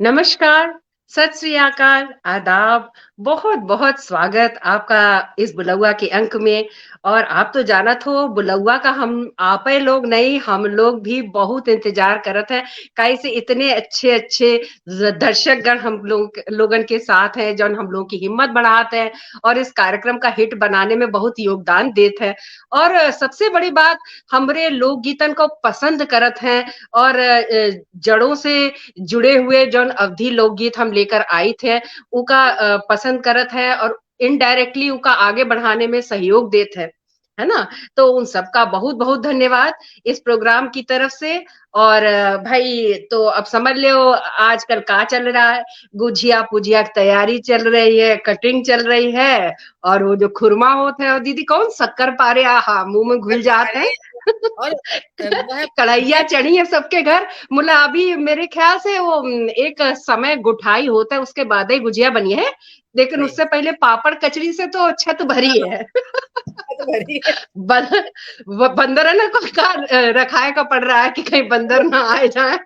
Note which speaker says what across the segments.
Speaker 1: नमस्कार, सत श्री अकाल, आदाब, बहुत-बहुत स्वागत आपका इस बुलौआ के अंक में। और आप तो जानत हो बुलौआ का हम आपे लोग नहीं, हम लोग भी बहुत इंतज़ार करत हैं। काहे से इतने अच्छे-अच्छे दर्शकगण हम लोगन के साथ हैं, जौन हम लोग की हिम्मत बढ़ात हैं और इस कार्यक्रम का हिट बनाने में बहुत योगदान देत हैं। और सबसे बड़ी बात हमरे लोकगीतन को पसंद करत हैं और जड़ों से जुड़े हुए जौन अवधि लोकगीत हम लेकर आई थे, उका पसंद करत है और इनडायरेक्टली उका आगे बढ़ाने में सहयोग देत है ना? तो उन सबका बहुत-बहुत धन्यवाद इस प्रोग्राम की तरफ से। और भाई तो अब समझ लो आजकल का चल रहा है, गुझिया-पुझिया की तैयारी चल रही है, कटिंग चल रही है और वो जो खुरमा होत है और दीदी कौन शक्कर पारे आहा! मुँह में घुल जात है।
Speaker 2: और वह
Speaker 1: कढ़ैया चढ़ी है सबके घर। मुला अभी मेरे ख्याल से वो एक समय गुठाई होता है उसके बाद ही गुजिया बनी है, लेकिन
Speaker 2: सही
Speaker 1: उससे पहले पापड़ कचरी से तो छत भरी
Speaker 2: हाँ,
Speaker 1: है।
Speaker 2: तो भरी है।
Speaker 1: बन बंदरन को का रखाए का पड़ रहा है कि कहीं बंदर ना आए जाए।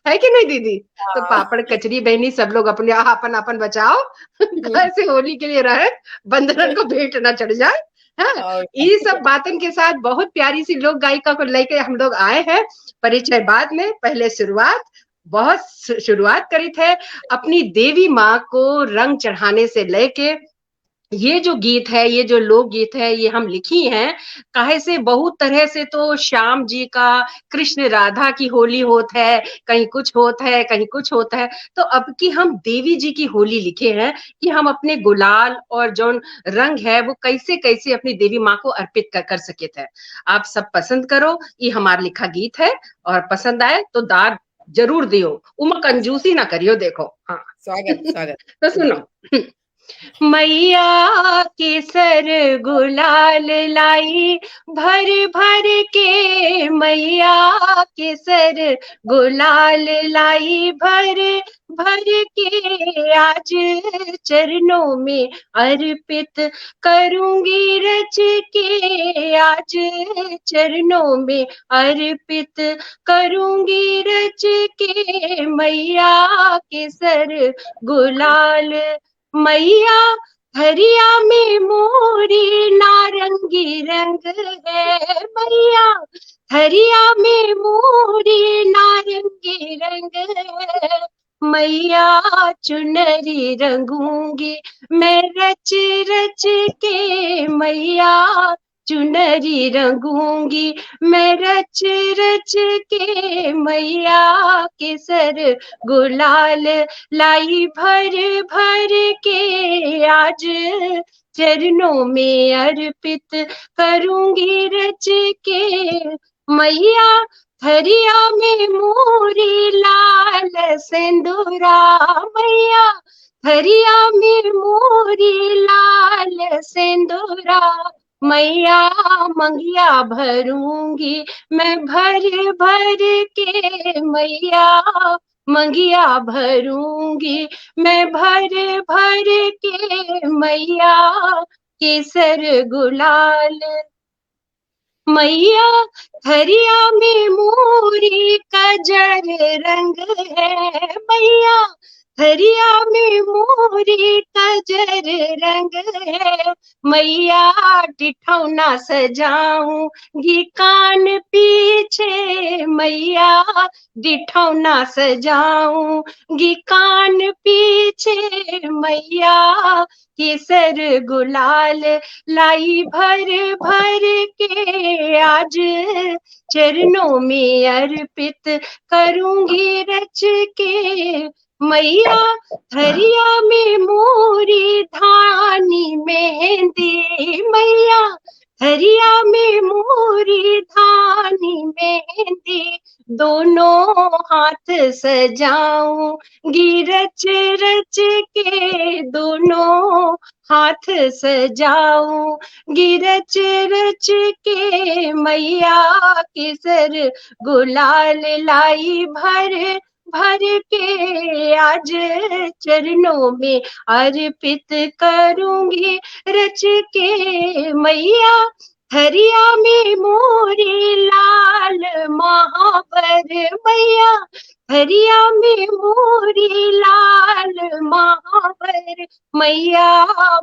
Speaker 1: है कि नहीं दीदी? तो
Speaker 2: हाँ,
Speaker 1: पापड़ कचरी बहनी सब लोग अपने अपन-अपन बचाओ।
Speaker 2: हुँ,
Speaker 1: कैसे होली के लिए रहे, बंदरन को भेंट ना चढ़ जाए। हाँ,
Speaker 2: और
Speaker 1: ये सब बातन के साथ बहुत प्यारी सी लोक गायिका को लेके हम लोग आए हैं। परिचय बाद में, पहले शुरुआत बहुत शुरुआत करी थे अपनी देवी माँ को रंग चढ़ाने से लेके ये जो गीत है, ये जो लोकगीत है, ये हम लिखी हैं, काहे से बहुत तरह से तो श्याम जी का, कृष्ण राधा की होली होत है, कहीं कुछ होत है, कहीं कुछ होता है। तो अब की हम देवी जी की होली लिखे हैं कि हम अपने गुलाल और जौन रंग है, वो कैसे-कैसे अपनी देवी माँ को अर्पित कर सके थे। आप सब पसंद करो, ये हमारा लिखा गीत है और पसंद आए तो दाद ज़रूर दियो। उमा कंजूसी ना करियो देखो। हाँ।
Speaker 2: स्वागत, स्वागत।
Speaker 1: तो सुनो। मैया केसर गुलाल लाई भर भर के मैया केसर गुलाल लाई भर भर के आज चरणों में अर्पित करूंगी रच के आज चरणों में अर्पित करूंगी रच के मैया केसर गुलाल मैया हरिया में मोरी नारंगी रंग है मैया हरिया में मोरी नारंगी रंग है मैया चुनरी रंगूंगी मैं रच रच के मैया चुनरी रंगूंगी मैं रच रच के मैया केसर गुलाल लाई भर भर के आज चरणों में अर्पित करूंगी रच के मैया हरिया में मोरी लाल सिंदूरा मैया हरिया में मोरी लाल सिंदूरा मैया मंगिया भरूंगी मैं भर भर के मैया मंगिया भरूंगी मैं भर भर के मैया केसर गुलाल मैया हरिया में मोरी कजर रंग है मैया हरिया में मोरी कजर रंग है मैया डिठौना सजाऊंगी कान पीछे मैया डिठौना सजाऊंगी कान पीछे मैया केसर गुलाल लाई भर भर के आज चरणों में अर्पित करूंगी रच के मैया हरिया में मोरी धानी मेहंदी मैया हरिया में मोरी धानी मेहंदी दोनों हाथ सजाऊंगी रच रच के दोनों हाथ सजाऊंगी रच रच के मैया केसर गुलाल लाई भर भर के आज चरणों में अर्पित करूंगी रच के मैया हरिया में मोरी लाल महावर मैया हरिया में मोरी लाल महावर मैया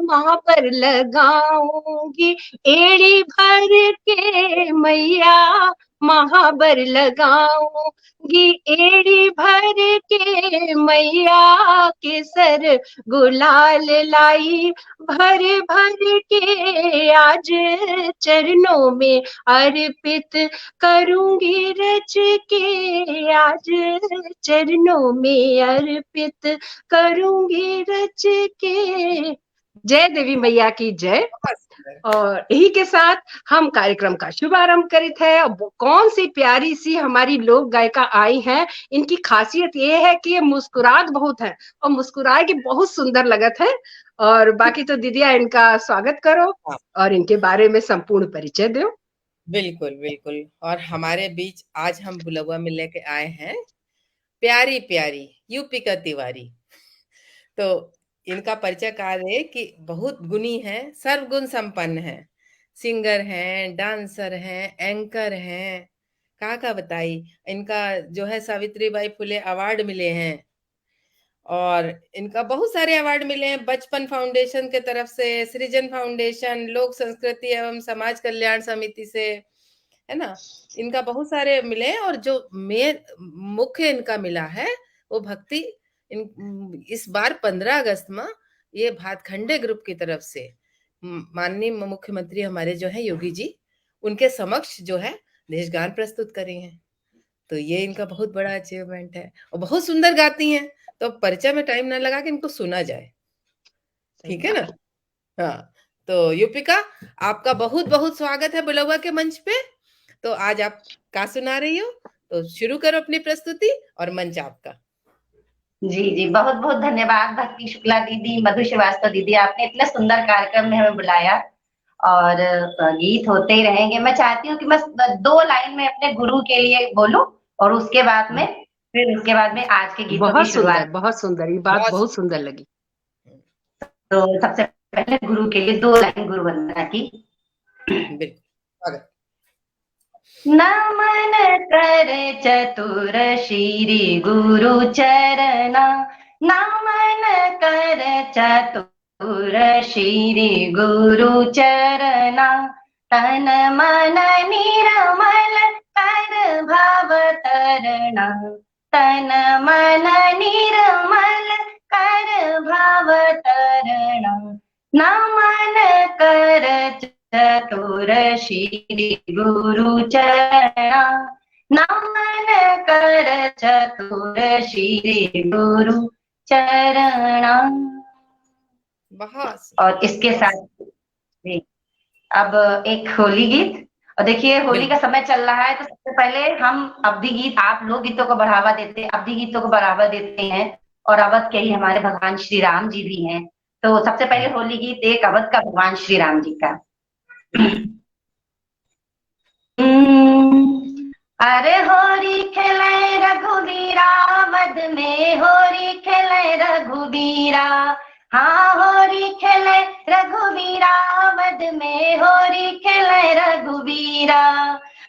Speaker 1: महावर लगाऊंगी, एड़ी भर के मैया महावर लगाऊंगी, एड़ी भर के मैया केसर गुलाल लाई, भर भर के आज चरणों में अर्पित करूंगी रच के, आज चरणों में अर्पित करूंगी रच के। जय देवी मैया की जय।
Speaker 2: बहुत सुंदर।
Speaker 1: और यही के साथ हम कार्यक्रम का शुभारंभ करित है। कौन सी प्यारी सी हमारी लोक गायिका आई हैं। इनकी खासियत ये है कि ये मुस्कुरात बहुत है और मुस्कुराए के बहुत सुंदर लगत है। और बाकी तो दीदिया इनका स्वागत करो
Speaker 2: हाँ,
Speaker 1: और इनके बारे में संपूर्ण परिचय दो।
Speaker 2: बिल्कुल बिल्कुल। और हमारे बीच आज हम बुलवा में लेके आए हैं प्यारी प्यारी यूपी का तिवारी। तो इनका परिचय कार्य है कि बहुत गुणी है, सर्वगुण संपन्न है, सिंगर हैं, डांसर हैं, एंकर हैं, का बताई। इनका जो है सावित्रीबाई फुले अवार्ड मिले हैं और इनका बहुत सारे अवार्ड मिले हैं, बचपन फाउंडेशन के तरफ से, सृजन फाउंडेशन, लोक संस्कृति एवं समाज कल्याण समिति से, है ना। इनका बहुत सारे मिले हैं और जो मुख्य इनका मिला है वो भक्ति इस बार 15 अगस्त में ये भातखंडे ग्रुप की तरफ से माननीय मुख्यमंत्री हमारे जो है योगी जी, उनके समक्ष जो है देशगान प्रस्तुत करे हैं। तो ये इनका बहुत बड़ा अचीवमेंट है और बहुत सुंदर गाती हैं। तो परिचय में टाइम ना लगा कि इनको सुना जाए, ठीक है ना। हाँ, तो यूपिका आपका बहुत बहुत स्वागत है बुलवा के मंच पे। तो आज आप क्या सुना रही हो, तो शुरू करो अपनी प्रस्तुति और मंच आपका।
Speaker 3: जी जी, बहुत बहुत धन्यवाद भक्ति शुक्ला दीदी, मधु श्रीवास्तव दीदी, आपने इतने सुंदर कार्यक्रम में हमें बुलाया और गीत होते ही रहेंगे। मैं चाहती हूँ कि मैं 2 लाइन में अपने गुरु के लिए बोलूं और उसके बाद में आज के गीतों की शुरुआत।
Speaker 1: बहुत सुंदर, ये बात बहुत सुंदर लगी।
Speaker 3: तो सबसे पहले गुरु के लिए 2 लाइन गुरु वंदना की।
Speaker 2: बिल्कुल।
Speaker 3: नमन कर चतुर श्री गुरु चरणा, नमन कर चतुर श्री गुरु चरणा, तन मन निर्मल कर भव तरणा, तन मन निर्मल कर भव तरणा, नमन कर चतुर श्री गुरु चरणा, नमन कर चतुर श्री गुरु चरणा। और इसके साथ अब एक होली गीत। और देखिए होली का समय चल रहा है, तो सबसे पहले हम अवधी गीत, आप लोग गीतों को बढ़ावा देते हैं, अवधी गीतों को बढ़ावा देते हैं और अवध के ही हमारे भगवान श्री राम जी भी हैं। तो सबसे पहले होली गीत एक अवध का भगवान श्री राम जी का। अरे होरी खेले रघुवीरा, अवध में होरी खेले रघुवीरा, हाँ होरी खेले रघुवीरा, अवध में होरी खेले रघुवीरा।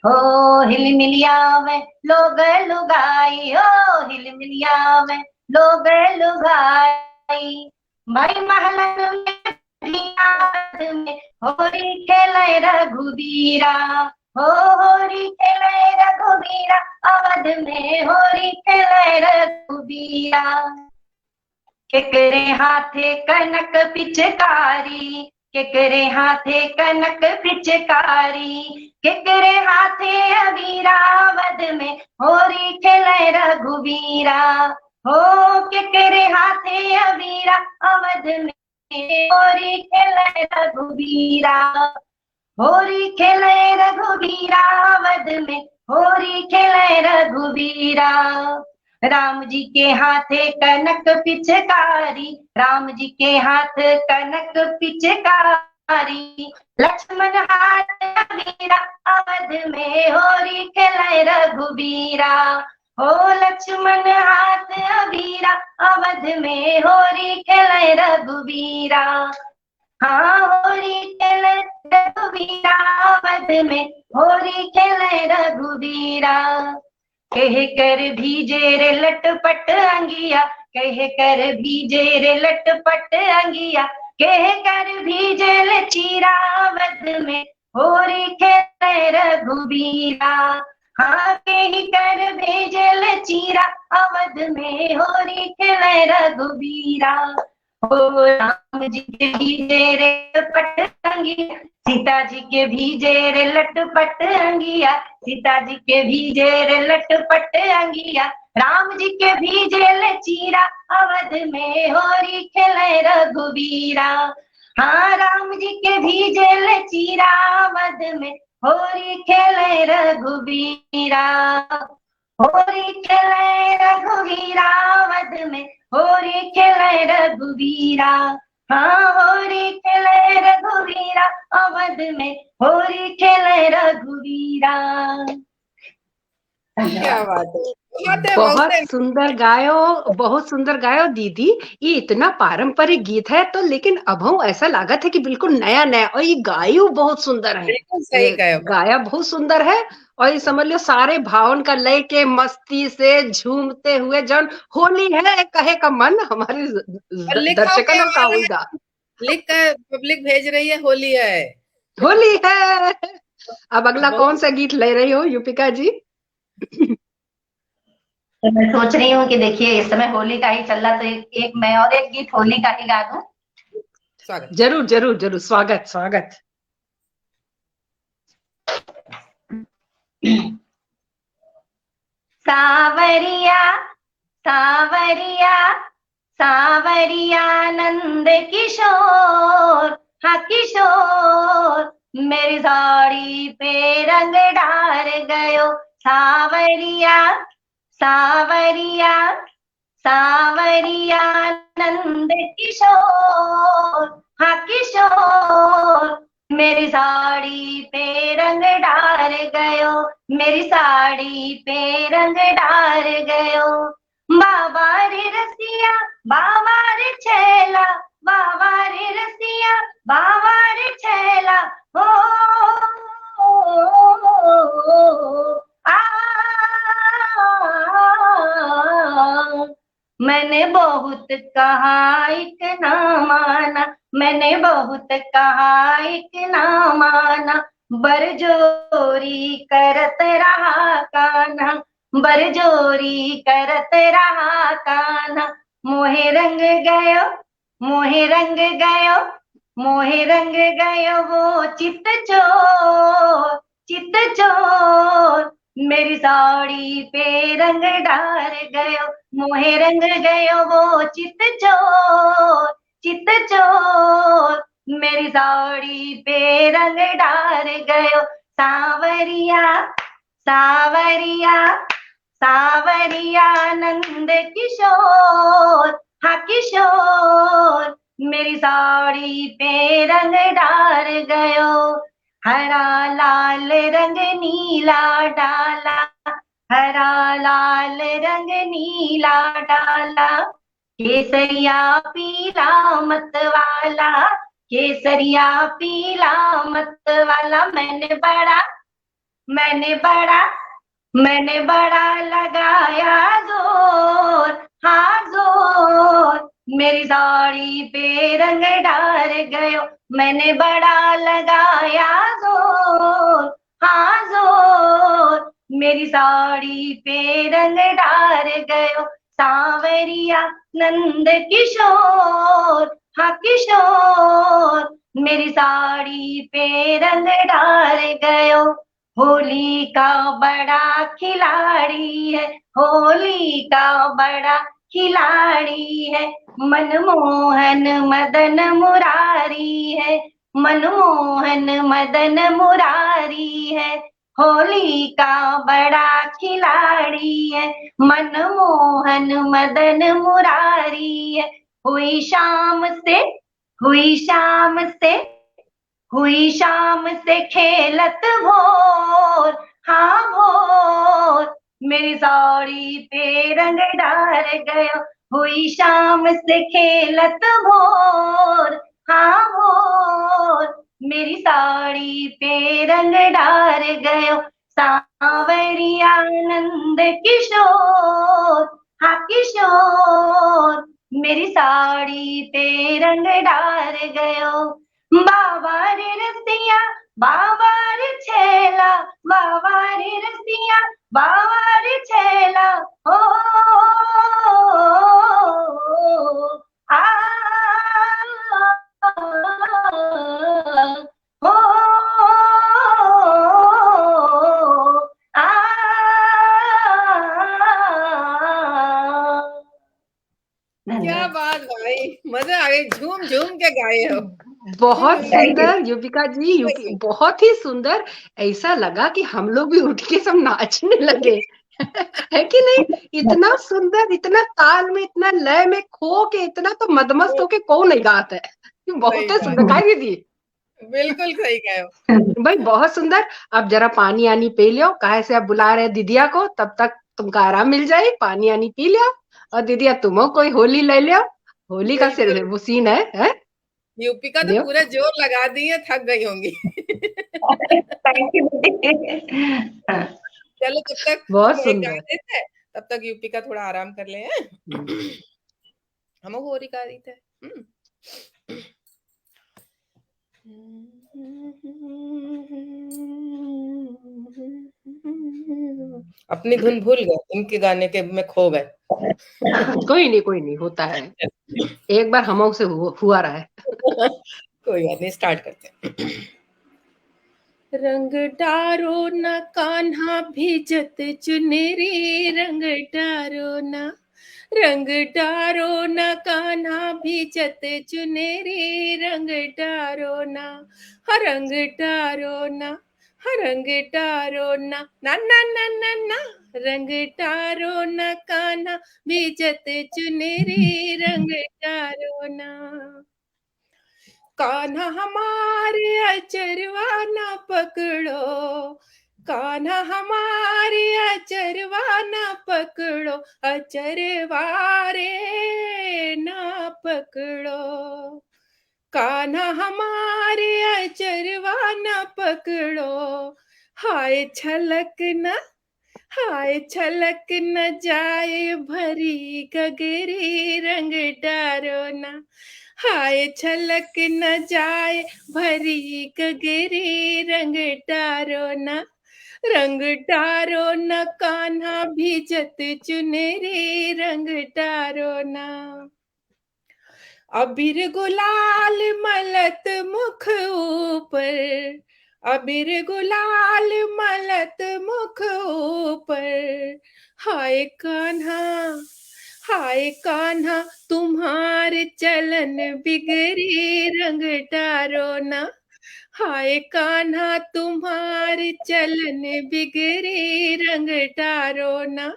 Speaker 3: हो हिल मिलिया में लोग लुगाई, हो हिल मिलिया में लोग लुगाई, भाई महलन में होरी खेले रघुवीरा, हो होरी खेले रघुवीरा, अवध में होरी खेले रघुवीरा। केकरे हाथे कनक पिचकारी, केकरे हाथे कनक पिचकारी, केकरे हाथे अबीरा, अवध में होरी खेले रघुवीरा, हो केकरे हाथे अबीरा, अवध में होरी खेले रघुवीरा, होरी खेले रघुवीरा, अवध में होरी खेले रघुवीरा। राम जी के हाथे कनक पिचकारी, राम जी के हाथ कनक पिचकारी, लक्ष्मण हाथ अबीरा, अवध में होरी खेले रघुवीरा, हो लक्ष्मण हाथ अबीरा, अवध में होरी खेले रघुवीरा, हाँ होरी खेले रघुवीरा, अवध में होरी खेले रघुवीरा। कह कर भीजे रे लटपट अंगिया, कह कर भीजे रे लटपट अंगिया, कह कर भीजे ले चीरावद में होरी खेले रघुबीरा। हाँ कह कर भेजे ले चीरा अवध में होरी खेले रघुबीरा। ओ राम जी के भीजे रे लटपट अंगिया, सीता जी के भीजे रे लटपट अंगिया, सीता जी के भीजे रे लटपट अंगिया, राम जी के भीजे ले चीरा अवध में होरी खेले रघुबीरा। हाँ राम जी के भीजे ले चीरा अवध में होरी खेले रघुबीरा। होरी खेले रघुबीरा अवध में होरी खेले रघुबीरा। हाँ होरी खेले रघुबीरा अवध में होरी खेले रघुबीरा।
Speaker 2: क्या बात है, बहुत
Speaker 1: बहुत सुंदर गायो, बहुत सुंदर गायो दीदी। ये इतना पारंपरिक गीत है तो, लेकिन अभऊ ऐसा लागत है कि बिल्कुल नया नया, और ये गायो बहुत सुंदर है,
Speaker 2: बिल्कुल सही गायो,
Speaker 1: गाया बहुत सुंदर है। और ये समझ लो सारे भावन का लय के मस्ती से झूमते हुए, जन होली है कहे का मन हमारे दर्शकों का होगा।
Speaker 2: लिख कर पब्लिक भेज रही है होली है,
Speaker 1: होली है। अब अगला कौन सा गीत ले रही हो यूपिका जी?
Speaker 3: तो मैं सोच रही हूँ कि देखिए इस समय होली का ही चल रहा, तो एक मैं और एक गीत होली का ही गा दूं।
Speaker 2: स्वागत,
Speaker 1: जरूर जरूर जरूर, स्वागत स्वागत।
Speaker 3: सावरिया सावरिया सावरिया नंद किशोर, हाँ किशोर, मेरी साड़ी पे रंग डाल गयो। सावरिया सावरिया सावरिया नंद किशोर, हाँ किशोर, मेरी साड़ी पे रंग डाल गयो, मेरी साड़ी पे रंग डाल गयो। बाबा रे रसिया बाबा रे छैला, बाबा रे रसिया बाबा रे छैला, हो आ मैंने बहुत कहा एक ना माना, मैंने बहुत कहा एक ना माना, बरजोरी करत रहा कान्हा, बरजोरी करत रहा कान्हा। मोहे रंग गयो, मोहे रंग गयो, मोहे रंग गयो वो चित चोर, चित चोर, मेरी साड़ी पे रंग डाल गयो, मोहे रंग गयो वो चित चोर, चित चोर, मेरी साड़ी पे रंग डाल गयो। सावरिया सावरिया सावरिया नंद किशोर, हाँ किशोर, मेरी साड़ी पे रंग डाल गयो। हरा लाल रंग नीला डाला, हरा लाल रंग नीला डाला, केसरिया पीला मत वाला, केसरिया पीला मत वाला, मैंने बड़ा मैंने बड़ा लगाया जोर, हाँ जोर, मेरी साड़ी पे रंग डाल गयो, मैंने बड़ा लगाया जोर, हाँ जोर, मेरी साड़ी पे रंग डाल गयो। सावरिया नंद किशोर, हाँ किशोर, मेरी साड़ी पे रंग डाल गयो। होली का बड़ा खिलाड़ी है, होली का बड़ा खिलाड़ी है, मनमोहन मदन मुरारी है, मनमोहन मदन मुरारी है, होली का बड़ा खिलाड़ी है, मनमोहन मदन मुरारी है। हुई शाम से, हुई शाम से, हुई शाम से खेलत भोर, हाँ भोर, मेरी साड़ी पे रंग डाल गयो, हुई शाम से खेलत भोर, हाँ भोर, मेरी साड़ी पे रंग डाल गयो। सांवरिया नंद किशोर, हाँ किशोर, मेरी साड़ी पे रंग डाल गयो, बाबा रे रसिया, बाबा रे छेला, बाबा रे रसिया, बाबा रे छेला, ओ आ ओ
Speaker 2: क्या बात भाई, मजा आ गई, झूम झूम के गाए हो।
Speaker 1: बहुत
Speaker 3: Thank you.
Speaker 1: सुंदर युविका जी, बहुत ही सुंदर। ऐसा लगा कि हम लोग भी उठ के सब नाचने लगे है कि नहीं? इतना सुंदर, इतना ताल में, इतना लय में खो के, इतना तो मदमस्त होके कौन नहीं गाता है। बहुत ही
Speaker 2: सही
Speaker 1: सुंदर,
Speaker 2: बात,
Speaker 1: काय दीदी?
Speaker 2: बिल्कुल सही कहे हो।
Speaker 1: भाई बहुत सुंदर। अब जरा पानी आनी पी लो, काहे से अब बुला रहे दीदिया को, तब तक तुमका आराम मिल जाए, पानी आनी पी लियो। और दीदिया तुमो कोई होली ले लियो, होली का
Speaker 2: बिल्कुल,
Speaker 1: वो सीन है?
Speaker 2: यूपी का तो
Speaker 1: लियो।
Speaker 2: पूरा जोर लगा दिए, थक गई होंगी।
Speaker 3: Thank you.
Speaker 2: चलो तब तक
Speaker 1: बहुत
Speaker 2: हम एक गा
Speaker 1: सुंदर।
Speaker 2: देते हैं, तब तक यूपी का थोड़ा आराम कर ले हैं। हम हो रही गा रही थे। अपनी धुन भूल गए, इनके गाने के में खो गए।
Speaker 1: कोई नहीं होता है, एक बार हम से हुआ रहा है।
Speaker 2: कोई बात नहीं, स्टार्ट करते हैं। रंग डारो न कान्हा भीजत चुनरी, रंग डारो न, रंग डारो न कान्हा भीजत चुनरी, रंग डारो न, रंग डारो न, रंग डारो न, ना ना ना ना ना, रंग डारो न कान्हा भीजत चुनरी, रंग डारो न। कान्हा हमारे अचरवा न पकड़ो, कान्हा हमारे अचरवा न पकड़ो, अचरवा रे न पकड़ो, कान्हा हमारे अचरवा न पकड़ो, हाय छलक न, हाय छलक न जाए भरी गगरी, रंग डारो न, हाय छलक न जाए भरी गगरी, रंग डारो न, रंग डारो न कान्हा भीजत चुनरी, रंग डारो न। अबीर गुलाल मलत मुख ऊपर, अबीर गुलाल मलत मुख ऊपर, हाय कान्हा, हाय कान्हा तुम्हारे चलन बिगड़ी, रंग डारो न, हाय कान्हा तुम्हारे चलन बिगड़ी, रंग डारो न,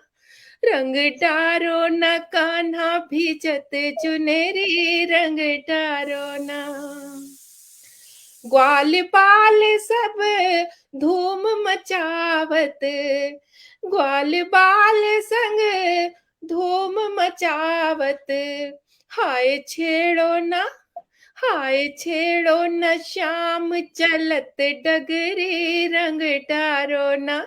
Speaker 2: रंग डारो न कान्हा भीजत चुनरी, रंग डारो न। ग्वाल बाल सब धूम मचावत, ग्वाल बाल संग धूम मचावत, हाय छेड़ो न, हाय छेड़ो न श्याम चलत डगरी, रंग डारो न,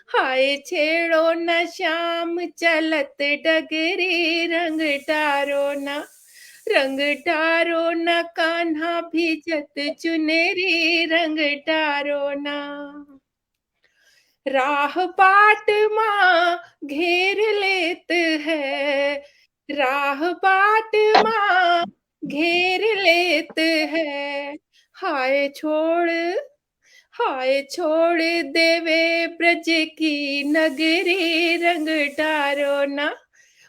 Speaker 2: हाय छेड़ो न श्याम चलत डगरी, रंग डारो न, रंग डारो न कान्हा भीजत चुनरी, रंग डारो न। राह बाट माँ घेर लेत है, राह बाट माँ घेर लेत है, हाय छोड़, हाय छोड़ देवे ब्रज की नगरी, रंग डारो न,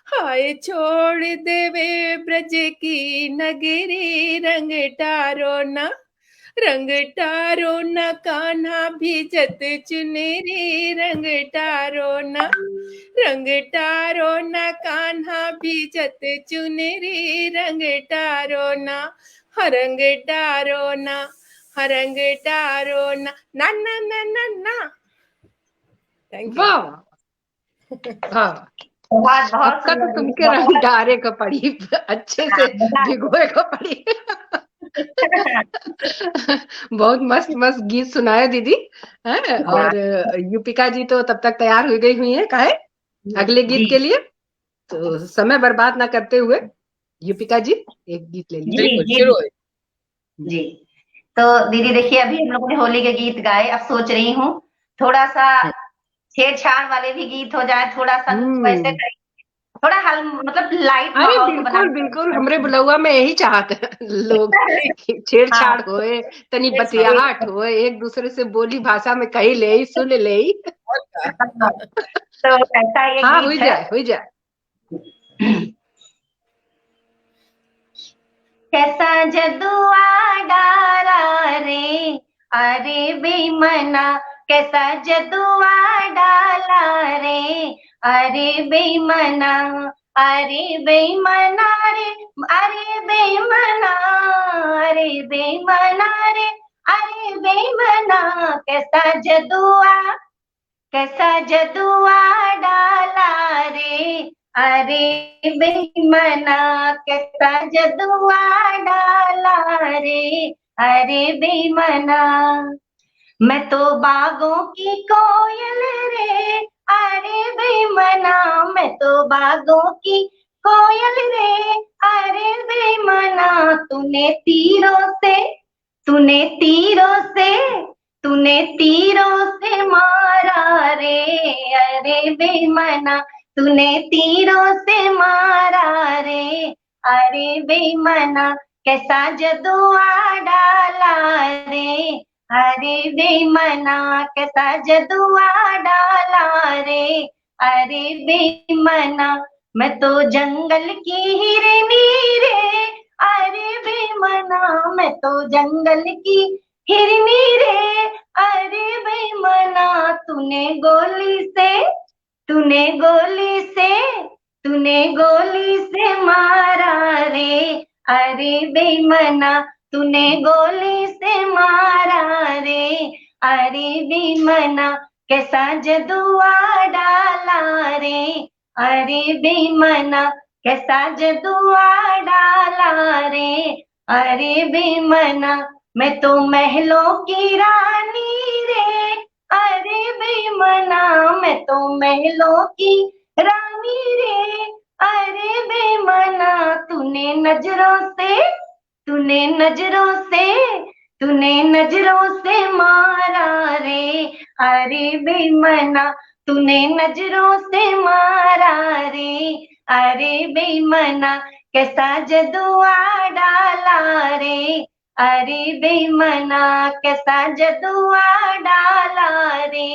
Speaker 2: हाय छोड़ देवे ब्रज की नगरी, रंग डारो न, रंग डारो न कान्हा भीजत चुनरी, रंग डारो न, रंग डारो न कान्हा भीजत चुनरी, रंग डारो न, रंग डारो न, रंग डारो न, ना ना ना ना ना। Thank you.
Speaker 1: वाह वाह,
Speaker 3: बहुत
Speaker 1: अब का तो
Speaker 3: सुंदर,
Speaker 1: तुमके रंग
Speaker 3: बहुत
Speaker 1: डारे का पड़ी, अच्छे से भिगोए का पड़ी। बहुत मस्त मस्त गीत सुनाए दीदी हैं। और यूपिका जी तो तब तक तैयार हो गई हुई है काहे अगले गीत
Speaker 3: जी
Speaker 1: के लिए। तो समय बर्बाद ना करते हुए यूपिका जी एक गीत ले लीजिए।
Speaker 3: जी
Speaker 2: बिल्कुल
Speaker 3: जी
Speaker 2: शुरू हो।
Speaker 3: जी। तो दीदी देखिए, अभी हम लोगों ने होली के गीत गाए, अब सोच रही हूँ थोड़ा सा छेड़छाड़ वाले भी गीत हो जाए, थोड़ा सा कुछ वैसे करें, थोड़ा हल मतलब लाइट
Speaker 1: अरे
Speaker 3: माहौल को
Speaker 1: बिल्कुल बिल्कुल हमरे
Speaker 3: बनाना।
Speaker 1: बुलौआ में यही चाहत है लोग
Speaker 3: हाँ,
Speaker 1: छेड़छाड़ होए तनी
Speaker 2: छेड़छाड़
Speaker 1: बतियाहट होए एक दूसरे से बोली भाषा में कही ले सुन ले।
Speaker 2: और क्या।
Speaker 3: हाँ, तो ऐसा ये
Speaker 1: हाँ
Speaker 3: गीत
Speaker 1: हुई
Speaker 3: है।
Speaker 1: जाए हुई जाए।
Speaker 3: कैसा जदुआ डारा रे, अरे बेमना, कैसा जदुआ डाला रे, अरे बेमना, अरे बेमना रे, अरे बेमना, अरे बेमना रे, अरे बेमना, कैसा जदुआ, कैसा जदुआ डाला रे, अरे बेमना, कैसा जदुआ डाला रे, अरे बेमना, मैं तो बागों की कोयल रे, अरे बेमना, मैं तो बागों की कोयल रे, अरे बेमना, तूने तीरों से, तूने तीरों से, तूने तीरों से मारा रे, अरे बेमना, तूने तीरों से मारा रे, अरे बेमना, कैसा जदुआ डाला रे, अरे बेमना, कैसा जदुआ डाला रे, अरे बेमना, मैं तो जंगल की हिरनी रे, अरे बेमना, मैं तो जंगल की हिरनी रे, अरे बेमना, तूने गोली से, तूने गोली से, तूने गोली से मारा रे, अरे बेमना, तूने गोली से मारा रे, अरे बेमना, कैसा जदुआ डाला रे, अरे बेमना, कैसा जदुआ डाला रे, अरे बेमना, मैं तो महलों की रानी रे, अरे बेमना, मैं तो महलों की रानी रे, अरे बेमना, तूने नजरों से, तूने नजरों से, तूने नजरों से मारा रे, अरे बेमना, तूने नजरों से मारा रे, अरे बेमना, कैसा जदुआ डाला रे, अरे बेमना, कैसा जदुआ डाला रे,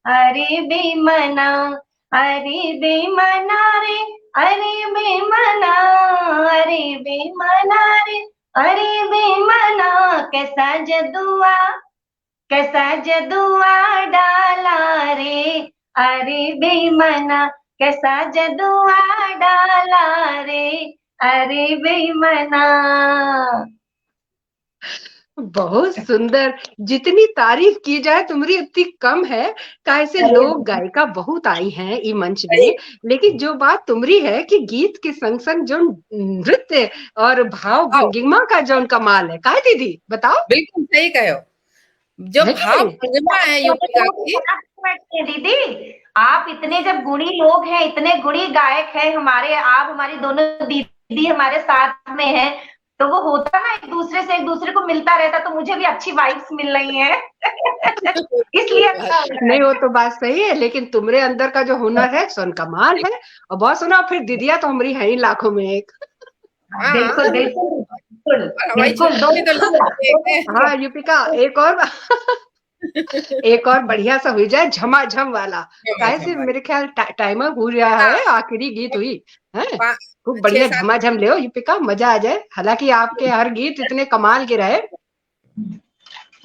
Speaker 3: अरे बेमना, अरे बेमना रे, अरे बेमना, अरे बेमना रे, अरे बेमना, कैसा जदुआ, कैसा जदुआ डाला रे, अरे बेमना, कैसा जदुआ डाला रे, अरे बेमना।
Speaker 1: बहुत सुंदर। जितनी तारीफ की जाए तुम्हारी उतनी कम है। कैसे लोग गायिका बहुत आई हैं ई मंच में, लेकिन जो बात तुम्हारी है कि गीत के संग संग जो नृत्य और भाव
Speaker 2: आओ,
Speaker 1: भंगिमा का जो कमाल है का दीदी बताओ।
Speaker 2: बिल्कुल सही कहे हो। जो
Speaker 1: है कि
Speaker 2: भाव
Speaker 1: नहीं?
Speaker 2: भंगिमा है यूपिका की,
Speaker 3: दीदी, आप इतने जब गुणी लोग हैं, इतने गुणी गायक हैं हमारे, आप हमारी दोनों दीदी हमारे साथ में हैं, तो वो होता ना एक दूसरे से एक दूसरे को मिलता रहता, तो मुझे भी अच्छी वाइब्स मिल रही हैं। इसलिए अच्छा हो रहा
Speaker 1: नहीं
Speaker 3: है।
Speaker 1: वो तो बात सही है, लेकिन तुम्हारे अंदर का जो हुनर है सोन कमाल है। और बहुत सुना फिर दीदिया तो हमारी है ही लाखों में एक।
Speaker 2: हाँ
Speaker 3: बिल्कुल
Speaker 2: हाँ,
Speaker 3: बिल्कुल बिल्कुल
Speaker 2: और हमारी
Speaker 3: बिल्कुल,
Speaker 2: छोटी भी तो लाखों में एक
Speaker 1: हाँ यूपिका एक और
Speaker 2: है।
Speaker 1: एक और बढ़िया सा हुई जाए झमाझम वाला। काहे से
Speaker 2: झमाझम वाली।
Speaker 1: मेरे ख्याल टाइमर हो रहा
Speaker 2: हाँ,
Speaker 1: है, आखिरी गीत हुई है।
Speaker 2: पाँच
Speaker 1: खूब
Speaker 2: छह
Speaker 1: बढ़िया
Speaker 2: सात
Speaker 1: झमाझम ले यूपिका मजा आ जाए। हालांकि आपके हर गीत इतने कमाल के रहे,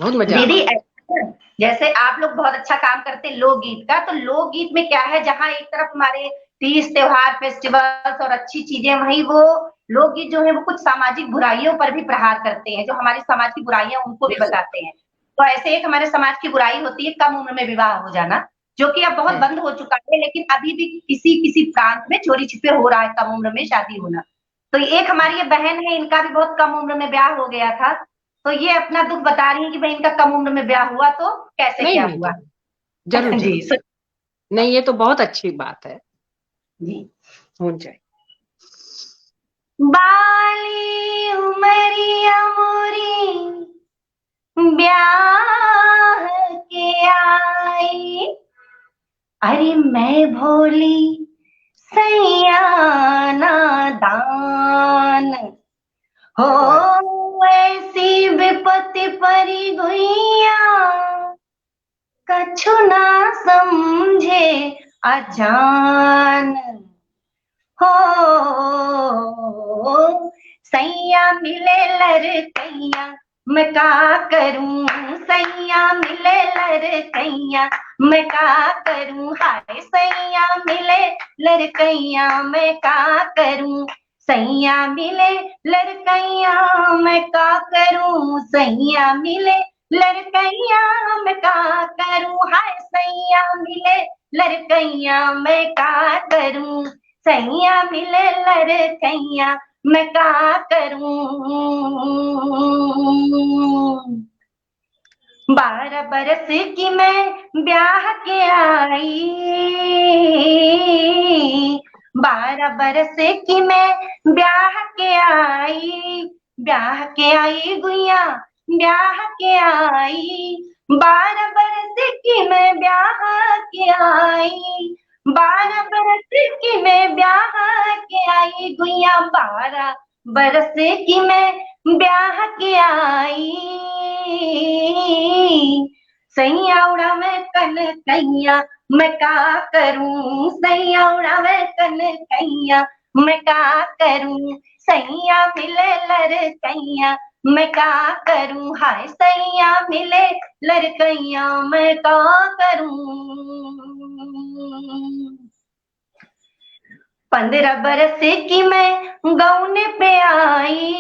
Speaker 1: बहुत मजा
Speaker 3: दीदी,
Speaker 1: आवा।
Speaker 3: जैसे आप लोग बहुत अच्छा काम करते हैं लोकगीत का, तो लोकगीत में क्या है, जहाँ एक तरफ हमारे तीज त्योहार फेस्टिवल्स और अच्छी चीजें, वहीं वो लोकगीत जो है वो कुछ सामाजिक बुराइयों पर भी प्रहार करते हैं, जो हमारे समाज की बुराइयां उनको भी
Speaker 2: बिल्कुल।
Speaker 3: बताते हैं। तो ऐसे एक हमारे समाज की बुराई होती है कम उम्र में विवाह हो जाना, जो कि अब बहुत बंद हो चुका है, लेकिन अभी भी किसी किसी प्रांत में चोरी छिपे हो रहा है कम उम्र में शादी होना। तो एक हमारी ये बहन है, इनका भी बहुत कम उम्र में ब्याह हो गया था, तो ये अपना दुख बता रही है कि भाई इनका कम उम्र में ब्याह हुआ तो कैसे
Speaker 1: नहीं
Speaker 3: क्या
Speaker 1: नहीं
Speaker 3: हुआ।
Speaker 1: जरूर जरूर
Speaker 3: जी
Speaker 1: जरूर। नहीं ये तो बहुत अच्छी बात है,
Speaker 3: जी।
Speaker 1: हो जाए।
Speaker 3: बाली उमरिया मोरी ब्याह के आई, अरे मैं भोली सैया नादान, हो ऐसी विपत्ति परी गुइया, कछु ना समझे अजान, हो सैया मिले लड़कैया मैं का करूं, सैया मिले लड़कैया मैं का करूं, हाय सैया मिले लड़कैया मैं का करूं, सैया मिले लड़कैया मैं का करूं, सैया मिले लड़कैया मैं का करूं, हाय सैया मिले लड़कैया मैं का करूं, सैया मिले लड़कैया मैं का करूं। 12 बरस की मैं ब्याह के आई, 12 बरस की मैं ब्याह के आई, ब्याह के आई गुइया ब्याह के आई, 12 बरस की मैं ब्याह के आई, 12 बरस की मैं ब्याह के आई गुइया, 12 बरस की मैं ब्याह के आई, सैया उड़ा मैं कनकैया मैं का करूं, सैया उड़ा मैं कनकैया मैं का करूं, सैया मिले लड़कैया मैं का करूं, हाय सैया मिले लड़कैया मैं का करूं। 15 बरस की मैं गौने पे आई,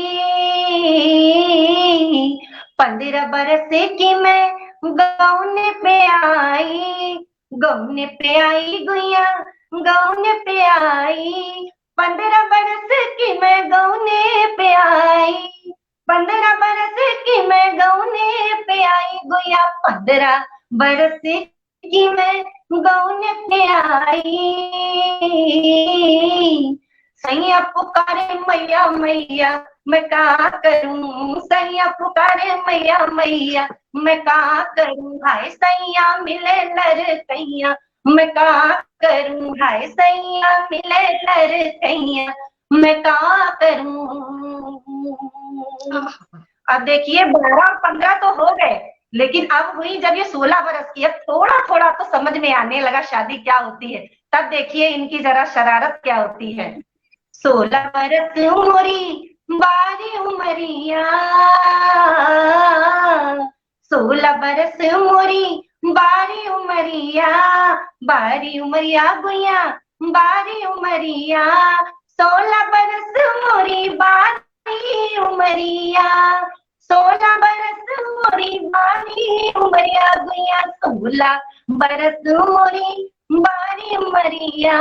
Speaker 3: 15 बरस की मैं गौने पे आई, गौने पे आई गुइया गौने पे आई, 15 बरस की मैं गौने पे आई, 15 बरस की मैं गौने पे आई गुइया, 15 बरस की मैं गौने पे आई, सैया पुकारे मैया मैया मैं का करूं, सैया पुकारे मैया मैया मैं का करूं, हाय सैया मिले लड़कैया मैं का करूं, हाय सैया मिले लड़कैया मैं का करूं। अब देखिए 12 और 15 तो हो गए, लेकिन अब हुई जब ये 16 बरस की, अब थोड़ा थोड़ा तो समझ में आने लगा शादी क्या होती है, तब देखिए इनकी जरा शरारत क्या होती है। 16 बरस उमरी बारी उमरिया, 16 बरस उमरी बारी उमरिया, बारी उमरिया गुइया बारी उमरिया, 16 बरस उमरी बारी उमरिया, 16 बरस उमरी बारी उमरिया गुइया, 16 बरस उमरी बारी उमरिया,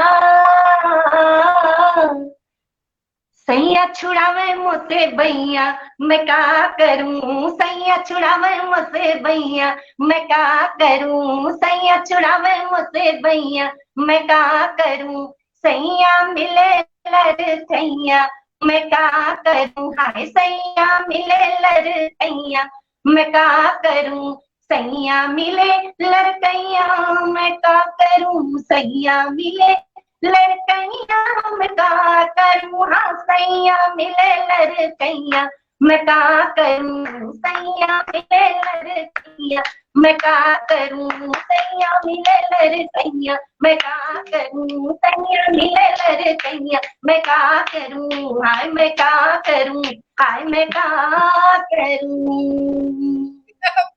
Speaker 3: सैया छुड़ावे मुझसे भैया मैं का करूं, सैया छुड़ावे मुझसे भैया मैं का करूं, सैया छुड़ावे मुझसे भैया मैं का करूं, सैया मिले लड़कैया मैं का करूं, हाय सैया मिले लड़कैया मैं का करूं, सैया मिले लड़कैया मैं का करूं, सैया मिले लड़कैया मैं का करूं, हाँ सैया मिले लड़कैया मैं का करूं, सैया मिले लड़कैया मैं का करूं, सैया मिले लड़कैया मैं का करूं, सैया मिले लड़कैया मैं का करूं, हाय मैं का करूं, हाय मैं का करूं।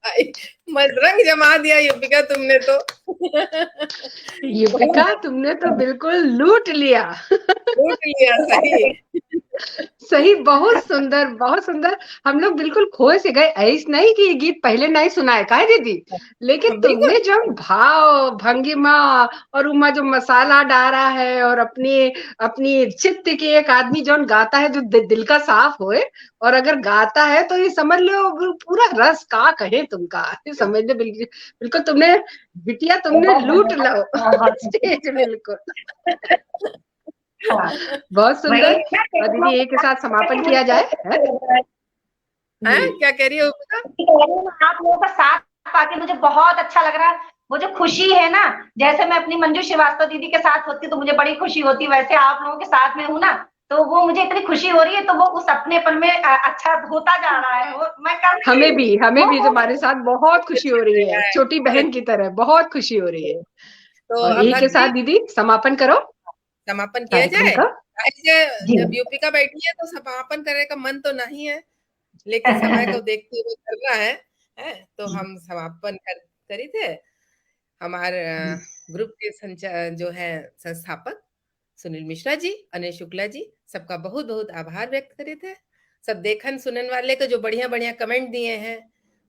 Speaker 2: भाई मदरंग जमा दिया युपिका तुमने तो।
Speaker 1: युपिका तुमने तो बिल्कुल लूट लिया।
Speaker 2: लूट लिया सही।
Speaker 1: सही, बहुत सुंदर, बहुत सुंदर। हम लोग बिल्कुल खो से गए। ऐसा नहीं कि ये गीत पहले नहीं सुना है, काहे दीदी? लेकिन
Speaker 2: बिल्कुल
Speaker 1: तुमने जो भाव, भंगिमा और उमा जो मसाला डाला है, और अपनी अपनी चित्त की एक आदमी जो गाता है, जो दिल का साफ होए, और अगर गाता है तो ये समझ लो पूरा रस का कहे तुमका, ये समझ लो बिल्कुल, बिल्कुल तुमने बिटिया तुमने
Speaker 3: बहुत
Speaker 1: लूट
Speaker 3: धन्यवाद,
Speaker 1: लो
Speaker 3: बहुत
Speaker 1: स्टेज बिल्कुल।
Speaker 3: हाँ,
Speaker 1: बहुत
Speaker 3: वही
Speaker 1: सुंदर।
Speaker 3: ना
Speaker 1: और दीदी एक के साथ समापन किया जाए, है?
Speaker 2: है,
Speaker 3: जी।
Speaker 2: क्या कह रही हो बेटा?
Speaker 3: आप लोगों का साथ पाके मुझे बहुत अच्छा लग रहा है। वो जो खुशी है ना, जैसे मैं अपनी मंजू श्रीवास्तव दीदी के साथ होती तो मुझे बड़ी खुशी होती, वैसे आप लोगों के साथ में हूँ ना, तो वो मुझे इतनी खुशी हो रही है, तो वो उस अपनेपन में अच्छा होता जा रहा है। वो मैं कर नहीं रही हूँ,
Speaker 1: हमें भी
Speaker 3: वो
Speaker 1: तुम्हारे साथ बहुत खुशी हो रही है, छोटी बहन की तरह बहुत खुशी हो रही है।
Speaker 2: तो
Speaker 1: और
Speaker 2: अब
Speaker 1: यही के
Speaker 2: भक्ति
Speaker 1: साथ दीदी समापन करो
Speaker 2: समापन किया
Speaker 1: कार्यक्रम
Speaker 2: जाए।
Speaker 1: का।
Speaker 2: ऐसे
Speaker 3: जी।
Speaker 2: जब यूपिका बैठी है तो समापन करने का मन तो नहीं है, लेकिन समय को देखते हुए करना है, तो हम समापन करी थे। हमारे ग्रुप के जो है संस्थापक सुनील मिश्रा जी, अनिल शुक्ला जी, सबका बहुत बहुत आभार व्यक्त करे थे। सब देखन सुनने वाले को जो बढ़िया बढ़िया कमेंट दिए हैं,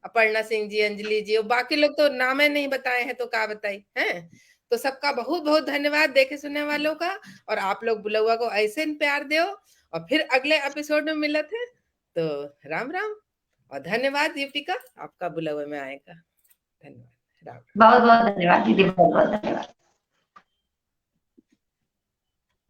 Speaker 2: अपर्णा सिंह जी, अंजलि जी, और बाकी लोग तो नाम नहीं बताए हैं, तो क्या बताई हैं। तो सबका बहुत बहुत धन्यवाद देखे सुनने वालों का। और आप लोग बुलौआ को ऐसे ही प्यार दो, और फिर अगले एपिसोड में मिलत है। तो राम राम और धन्यवाद यूपिका, आपका बुलौआ में आएगा। धन्यवाद, राम राम।
Speaker 3: बहुत बहुत धन्यवाद दीदी, बहुत बहुत धन्यवाद।